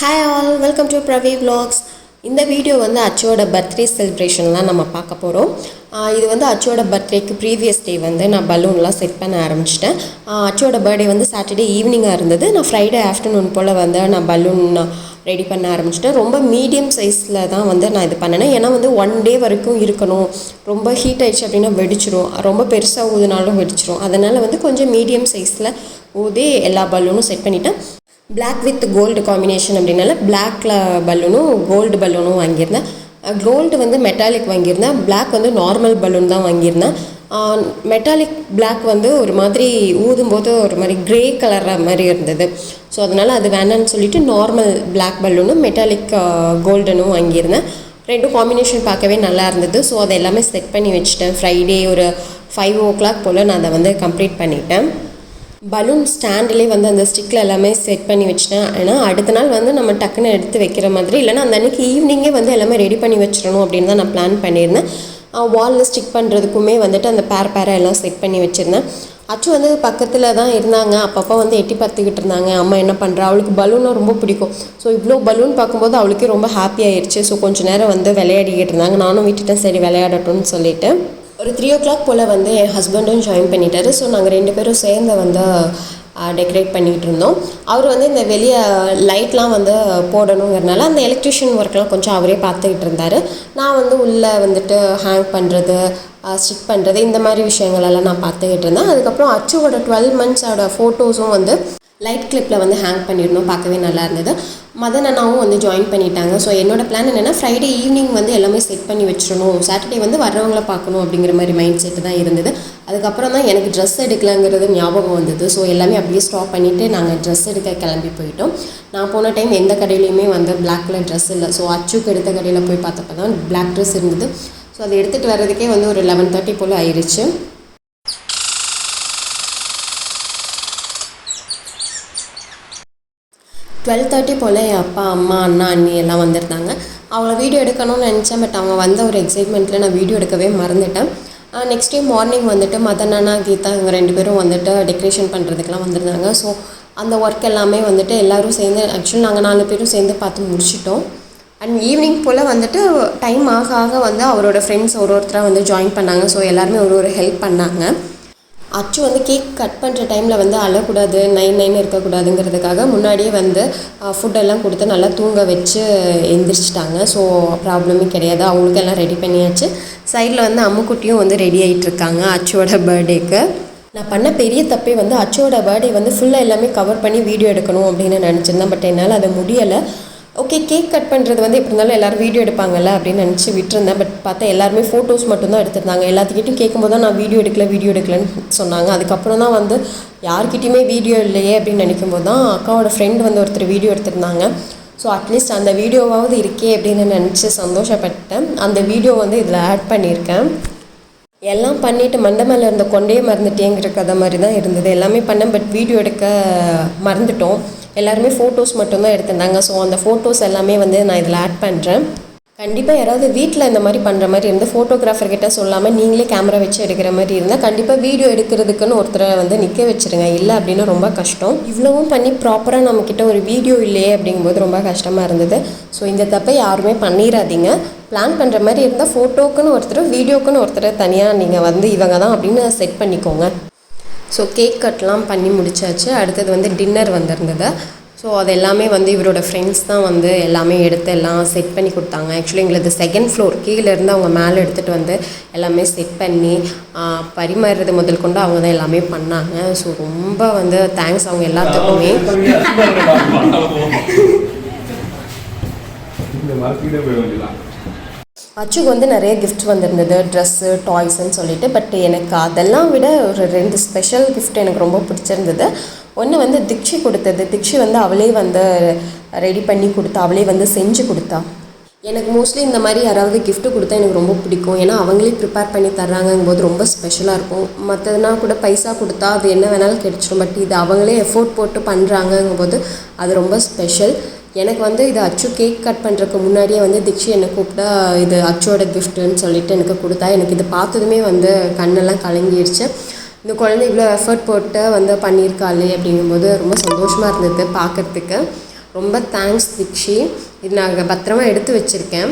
Hi all, welcome to Pravi Vlogs. இந்த video வந்து அச்சோட birthday செலிப்ரேஷன்லாம் நம்ம பார்க்க போகிறோம். இது வந்து அச்சோட பர்த்டேக்கு ப்ரீவியஸ் டே வந்து நான் பலூன்லாம் செட் பண்ண ஆரம்பிச்சிட்டேன். அச்சோட பர்த்டே வந்து சாட்டர்டே ஈவினிங்காக இருந்தது. நான் ஃப்ரைடே ஆஃப்டர்நூன் போல் வந்து நான் பலூன் ரெடி பண்ண ஆரம்பிச்சிட்டேன். ரொம்ப மீடியம் சைஸில் தான் வந்து நான் இது பண்ணினேன். ஏன்னா வந்து 1 டே வரைக்கும் இருக்கணும். ரொம்ப ஹீட் ஆகிடுச்சு அப்படின்னா வெடிச்சிரும், ரொம்ப பெருசாக ஊதுனாலும் வெடிச்சிரும். அதனால் வந்து கொஞ்சம் மீடியம் சைஸில் ஊதி எல்லா பலூனும் செட் பண்ணிவிட்டேன். பிளாக் வித் கோல்டு காம்பினேஷன் அப்படின்னால பிளாக்ல பலூனும் கோல்டு பலூனும் வாங்கியிருந்தேன். கோல்டு வந்து மெட்டாலிக் வாங்கியிருந்தேன், பிளாக் வந்து நார்மல் பலூன் தான் வாங்கியிருந்தேன். மெட்டாலிக் பிளாக் வந்து ஒரு மாதிரி ஊதும்போது ஒரு மாதிரி க்ரே கலர் மாதிரி இருந்தது. ஸோ அதனால் அது வேணான்னு சொல்லிவிட்டு நார்மல் பிளாக் பலூனும் மெட்டாலிக் கோல்டனும் வாங்கியிருந்தேன். ரெண்டும் காம்பினேஷன் பார்க்கவே நல்லா இருந்தது. ஸோ அதை எல்லாமே செட் பண்ணி வச்சுட்டேன். ஃப்ரைடே ஒரு 5 o'clock போல் நான் அதை வந்து கம்ப்ளீட் பண்ணிட்டேன். பலூன் ஸ்டாண்டிலே வந்து அந்த ஸ்டிக்கில் எல்லாமே செட் பண்ணி வச்சிட்டேன். ஏன்னா அடுத்த நாள் வந்து நம்ம டக்குன்னு எடுத்து வைக்கிற மாதிரி, இல்லைனா அந்த அன்றைக்கி ஈவினிங்கே வந்து எல்லாமே ரெடி பண்ணி வச்சிடணும் அப்படின்னு தான் நான் பிளான் பண்ணியிருந்தேன். வாலில் ஸ்டிக் பண்ணுறதுக்குமே வந்துட்டு அந்த பேராக எல்லாம் செட் பண்ணி வச்சுருந்தேன். அச்சு வந்து பக்கத்தில் தான் இருந்தாங்க. அப்பப்போ வந்து எட்டி பார்த்துக்கிட்டு இருந்தாங்க. அம்மா என்ன பண்ணுறா, அவளுக்கு பலூனும் ரொம்ப பிடிக்கும். ஸோ இவ்வளோ பலூன் பார்க்கும்போது அவளுக்கே ரொம்ப ஹாப்பி ஆயிடுச்சு. ஸோ கொஞ்சம் நேரம் வந்து விளையாடிக்கிட்டு இருந்தாங்க. நானும் விட்டுட்டேன், சரி விளையாடட்டும்னு சொல்லிவிட்டு. ஒரு 3 o'clock போல் வந்து என் ஹஸ்பண்டும் ஜாயின் பண்ணிட்டாரு. ஸோ நாங்கள் 2 பேரும் சேர்ந்து வந்து டெக்கரேட் பண்ணிகிட்டு இருந்தோம். அவர் வந்து இந்த வெளியே லைட்லாம் வந்து போடணுங்கிறனால அந்த எலக்ட்ரிஷியன் ஒர்க்லாம் கொஞ்சம் அவரே பார்த்துக்கிட்டு இருந்தார். நான் வந்து உள்ளே வந்துட்டு ஹேங் பண்ணுறது, ஸ்டிக் பண்ணுறது, இந்த மாதிரி விஷயங்களெல்லாம் நான் பார்த்துக்கிட்டு இருந்தேன். அதுக்கப்புறம் அச்சுவோட 12 months ஃபோட்டோஸும் வந்து லைட் கிளிப்பில் வந்து ஹேங் பண்ணிடணும். பார்க்கவே நல்லா இருந்தது. மதன் அண்ணாவும் வந்து ஜாயின் பண்ணிட்டாங்க. ஸோ என்னோடய பிளான் என்னென்னா ஃப்ரைடே ஈவினிங் வந்து எல்லாமே செட் பண்ணி வச்சிடணும், சாட்டர்டே வந்து வர்றவங்கள பார்க்கணும் அப்படிங்கிற மாதிரி மைண்ட் செட்டு தான் இருந்தது. அதுக்கப்புறம் தான் எனக்கு ட்ரெஸ் எடுக்கலாங்கிறது ஞாபகம் வந்தது. ஸோ எல்லாமே அப்படியே ஸ்டாப் பண்ணிவிட்டு நாங்கள் ட்ரெஸ் எடுக்க கிளம்பி போயிட்டோம். நான் போன டைம் எந்த கடையிலையுமே வந்து பிளாக் கலர் ட்ரெஸ் இல்லை. ஸோ அச்சுக்கு எடுத்த கடையில் போய் பார்த்தப்ப தான் பிளாக் ட்ரெஸ் இருந்தது. ஸோ அதை எடுத்துகிட்டு வர்றதுக்கே வந்து ஒரு 11:30 போல் ஆயிடுச்சு. 12:30 போல் என் அப்பா, அம்மா, அண்ணா, அண்ணி எல்லாம் வந்திருந்தாங்க. அவங்கள வீடியோ எடுக்கணும்னு நினச்சேன். பட் அவங்க வந்த ஒரு எக்ஸைட்மெண்ட்டில் நான் வீடியோ எடுக்கவே மறந்துட்டேன். நெக்ஸ்ட் டே மார்னிங் வந்துட்டு மதன் அண்ணா, கீதா இவங்க 2 பேரும் வந்துட்டு டெக்கரேஷன் பண்ணுறதுக்கெலாம் வந்திருந்தாங்க. ஸோ அந்த ஒர்க் எல்லாமே வந்துட்டு எல்லோரும் சேர்ந்து, ஆக்சுவலி நாங்கள் 4 பேரும் சேர்ந்து பார்த்து முடிச்சிட்டோம். அண்ட் ஈவினிங் போல் வந்துட்டு டைம் ஆக வந்து அவரோட ஃப்ரெண்ட்ஸ் ஒருத்தராக வந்து ஜாயின் பண்ணாங்க. ஸோ எல்லாருமே ஒரு ஹெல்ப் பண்ணாங்க. அச்சு வந்து கேக் கட் பண்ணுற டைமில் வந்து அழக்கூடாது, நைன்னு இருக்கக்கூடாதுங்கிறதுக்காக முன்னாடியே வந்து ஃபுட்டெல்லாம் கொடுத்து நல்லா தூங்க வச்சு எந்திரிச்சிட்டாங்க. ஸோ ப்ராப்ளமே கிடையாது, அவங்களுக்கு எல்லாம் ரெடி பண்ணியாச்சு. சைடில் வந்து அம்முக்குட்டியும் வந்து ரெடி ஆகிட்டுருக்காங்க அச்சோட பர்த்டேக்கு. நான் பண்ண பெரிய தப்பே வந்து அச்சோட பர்த்டே வந்து ஃபுல்லாக எல்லாமே கவர் பண்ணி வீடியோ எடுக்கணும் அப்படின்னு நினச்சிருந்தேன். பட் என்னால் அது முடியலை. ஓகே, கேக் கட் பண்ணுறது வந்து எப்படி இருந்தாலும் எல்லோரும் வீடியோ எடுப்பாங்கல்ல அப்படின்னு நினச்சி விட்டுருந்தேன். பட் பார்த்தா எல்லாருமே ஃபோட்டோஸ் மட்டும்தான் எடுத்திருந்தாங்க. எல்லாத்துக்கிட்டையும் கேட்கும்போது தான் நான் வீடியோ எடுக்கலன்னு சொன்னாங்க. அதுக்கப்புறம் தான் வந்து யார்கிட்டையுமே வீடியோ இல்லையே அப்படின்னு நினைக்கும்போது தான் அக்காவோட ஃப்ரெண்ட் வந்து ஒருத்தர் வீடியோ எடுத்திருந்தாங்க. ஸோ அட்லீஸ்ட் அந்த வீடியோவாவது இருக்கே அப்படின்னு நினச்சி சந்தோஷப்பட்டேன். அந்த வீடியோ வந்து இதில் ஆட் பண்ணியிருக்கேன். எல்லாம் பண்ணிவிட்டு மண்டை மேலே இருந்த கொண்டையே மறந்துட்டேங்கிற கதை மாதிரி தான் இருந்தது. எல்லாமே பண்ணேன், பட் வீடியோ எடுக்க மறந்துட்டோம். எல்லாருமே ஃபோட்டோஸ் மட்டும்தான் எடுத்திருந்தாங்க. ஸோ அந்த ஃபோட்டோஸ் எல்லாமே வந்து நான் இதில் ஆட் பண்ணுறேன். கண்டிப்பாக யாராவது வீட்டில் இந்த மாதிரி பண்ணுற மாதிரி இருந்து ஃபோட்டோகிராஃபர்கிட்ட சொல்லாமல் நீங்களே கேமரா வச்சு எடுக்கிற மாதிரி இருந்தால் கண்டிப்பாக வீடியோ எடுக்கிறதுக்குன்னு ஒருத்தரை வந்து நிற்க வச்சுருங்க. இல்லை அப்படின்னு ரொம்ப கஷ்டம். இவ்வளவும் பண்ணி ப்ராப்பராக நம்மக்கிட்ட ஒரு வீடியோ இல்லையே அப்படிங்கும்போது ரொம்ப கஷ்டமாக இருந்தது. ஸோ இந்த தப்பை யாருமே பண்ணிடாதீங்க. பிளான் பண்ணுற மாதிரி இருந்தால் ஃபோட்டோக்குன்னு ஒருத்தர், வீடியோக்குன்னு ஒருத்தர் தனியாக நீங்கள் வந்து இவங்க தான் அப்படின்னு செட் பண்ணிக்கோங்க. ஸோ கேக் கட்லாம் பண்ணி முடிச்சாச்சு. அடுத்தது வந்து டின்னர் வந்திருந்தது. ஸோ அது எல்லாமே வந்து இவரோட ஃப்ரெண்ட்ஸ் தான் வந்து எல்லாமே எடுத்து எல்லாம் செட் பண்ணி கொடுத்தாங்க. ஆக்சுவலி எங்களுக்கு 2nd floor கீழேருந்து அவங்க மேலே எடுத்துகிட்டு வந்து எல்லாமே செட் பண்ணி பரிமாறுறது முதல் கொண்டு அவங்க தான் எல்லாமே பண்ணாங்க. ஸோ ரொம்ப வந்து தேங்க்ஸ் அவங்க எல்லாத்துக்குமே. அச்சுக்கு வந்து நிறைய கிஃப்ட் வந்திருந்தது, ட்ரெஸ்ஸு, டாய்ஸ்ன்னு சொல்லிட்டு. பட் எனக்கு அதெல்லாம் விட ஒரு 2 ஸ்பெஷல் கிஃப்ட் எனக்கு ரொம்ப பிடிச்சிருந்தது. ஒன்று வந்து திக்ஷி கொடுத்தது. திக்ஷி வந்து அவளே வந்து ரெடி பண்ணி கொடுத்தா, அவளே வந்து செஞ்சு கொடுத்தா. எனக்கு மோஸ்ட்லி இந்த மாதிரி யாராவது கிஃப்ட்டு கொடுத்தா எனக்கு ரொம்ப பிடிக்கும். ஏன்னா அவங்களே ப்ரிப்பேர் பண்ணி தர்றாங்கங்கும்போது ரொம்ப ஸ்பெஷலாக இருக்கும். மற்றதுனா கூட பைசா கொடுத்தா அது என்ன வேணாலும் கிடைச்சிடும். பட் இது அவங்களே எஃபோர்ட் போட்டு பண்ணுறாங்கங்கும்போது அது ரொம்ப ஸ்பெஷல். எனக்கு வந்து இது அச்சு கேக் கட் பண்ணுறதுக்கு முன்னாடியே வந்து திக்ஷி என்னை கூப்பிட்டா இது அச்சோட கிஃப்ட்டுன்னு சொல்லிட்டு எனக்கு கொடுத்தா. எனக்கு இது பார்த்ததுமே வந்து கண்ணெல்லாம் கலங்கிடுச்சு. இந்த குழந்தை இவ்வளோ எஃபர்ட் போட்டு வந்து பண்ணியிருக்காளே அப்படிங்கும்போது ரொம்ப சந்தோஷமாக இருந்தது பார்க்குறதுக்கு. ரொம்ப தேங்க்ஸ் திக்ஷி. இது நான் பத்திரமா எடுத்து வச்சுருக்கேன்.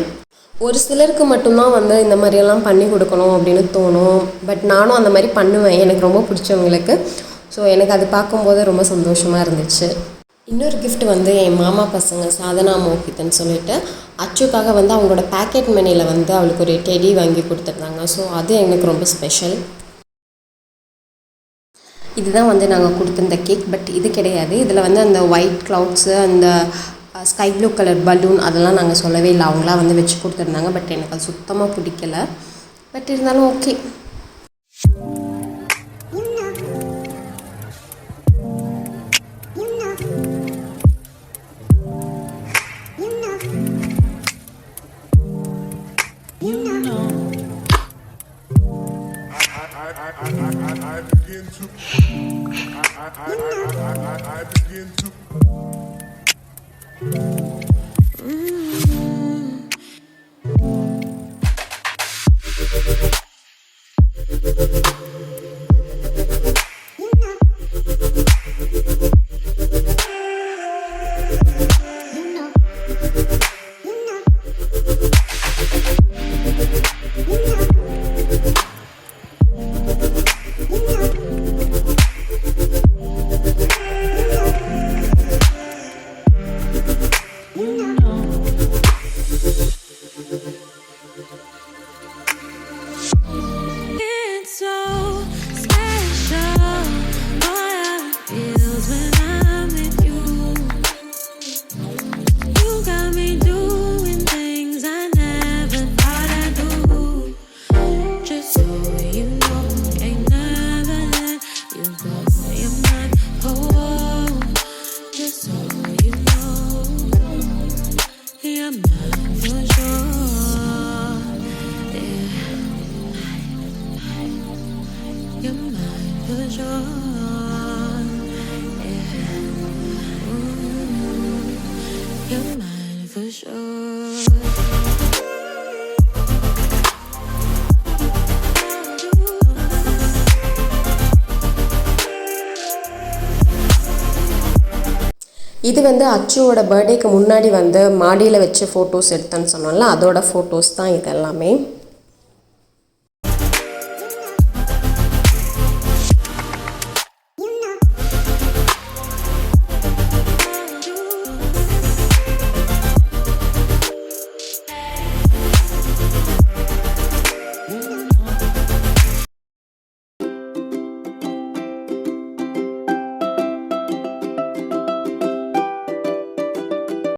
ஒரு சிலருக்கு மட்டும்தான் வந்து இந்த மாதிரியெல்லாம் பண்ணி கொடுக்கணும் அப்படின்னு தோணும். பட் நானும் அந்த மாதிரி பண்ணுவேன் எனக்கு ரொம்ப பிடிச்சவங்களுக்கு. ஸோ எனக்கு அது பார்க்கும்போது ரொம்ப சந்தோஷமாக இருந்துச்சு. இன்னொரு கிஃப்ட் வந்து என் மாமா பசங்க சாதனா மோகிதன்னு சொல்லிட்டு அச்சுக்காக வந்து அவங்களோட பேக்கெட் மணியில் வந்து அவளுக்கு ஒரு டெடி வாங்கி கொடுத்துருந்தாங்க. ஸோ அது எனக்கு ரொம்ப ஸ்பெஷல். இதுதான் வந்து நாங்கள் கொடுத்துருந்த கேக். பட் இது கிடையாது. இதில் வந்து அந்த ஒயிட் க்ளவுட்ஸு, அந்த ஸ்கை ப்ளூ கலர் பலூன் அதெல்லாம் நாங்கள் சொல்லவே இல்லை. அவங்களா வந்து வச்சு கொடுத்துருந்தாங்க. பட் எனக்கு அது சுத்தமாக பிடிக்கல. பட் இருந்தாலும் ஓகே. இது வந்து அச்சுவோட பர்த்டேக்கு முன்னாடி வந்து மாடியில் வச்சு ஃபோட்டோஸ் எடுத்தேன்னு சொன்னோம்ல, அதோட ஃபோட்டோஸ் தான் இது எல்லாமே.